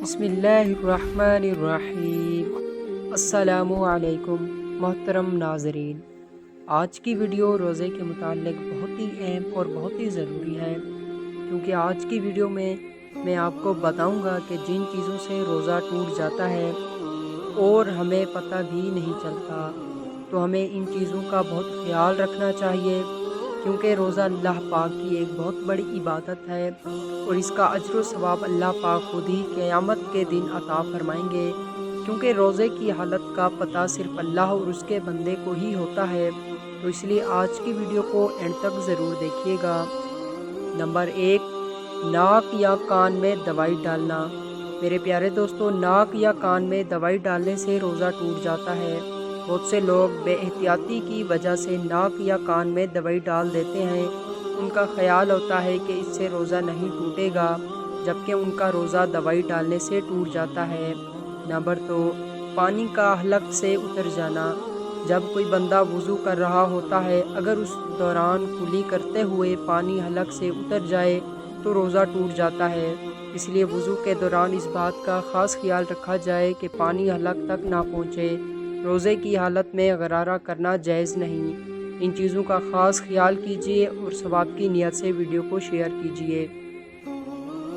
بسم اللہ الرحمن الرحیم۔ السلام علیکم محترم ناظرین، آج کی ویڈیو روزے کے متعلق بہت ہی اہم اور بہت ہی ضروری ہے، کیونکہ آج کی ویڈیو میں آپ کو بتاؤں گا کہ جن چیزوں سے روزہ ٹوٹ جاتا ہے اور ہمیں پتہ بھی نہیں چلتا، تو ہمیں ان چیزوں کا بہت خیال رکھنا چاہیے، کیونکہ روزہ اللہ پاک کی ایک بہت بڑی عبادت ہے اور اس کا اجر و ثواب اللہ پاک خود ہی قیامت کے دن عطا فرمائیں گے، کیونکہ روزے کی حالت کا پتہ صرف اللہ اور اس کے بندے کو ہی ہوتا ہے۔ تو اس لیے آج کی ویڈیو کو اینڈ تک ضرور دیکھیے گا۔ نمبر 1، ناک یا کان میں دوائی ڈالنا۔ میرے پیارے دوستو، ناک یا کان میں دوائی ڈالنے سے روزہ ٹوٹ جاتا ہے۔ بہت سے لوگ بے احتیاطی کی وجہ سے ناک یا کان میں دوائی ڈال دیتے ہیں۔ ان کا خیال ہوتا ہے کہ اس سے روزہ نہیں ٹوٹے گا، جبکہ ان کا روزہ دوائی ڈالنے سے ٹوٹ جاتا ہے۔ نمبر 2، پانی کا حلق سے اتر جانا۔ جب کوئی بندہ وضو کر رہا ہوتا ہے، اگر اس دوران کلی کرتے ہوئے پانی حلق سے اتر جائے تو روزہ ٹوٹ جاتا ہے۔ اس لیے وضو کے دوران اس بات کا خاص خیال رکھا جائے کہ پانی حلق تک نہ پہنچے۔ روزے کی حالت میں غرارہ کرنا جائز نہیں۔ ان چیزوں کا خاص خیال کیجیے اور ثواب کی نیت سے ویڈیو کو شیئر کیجیے۔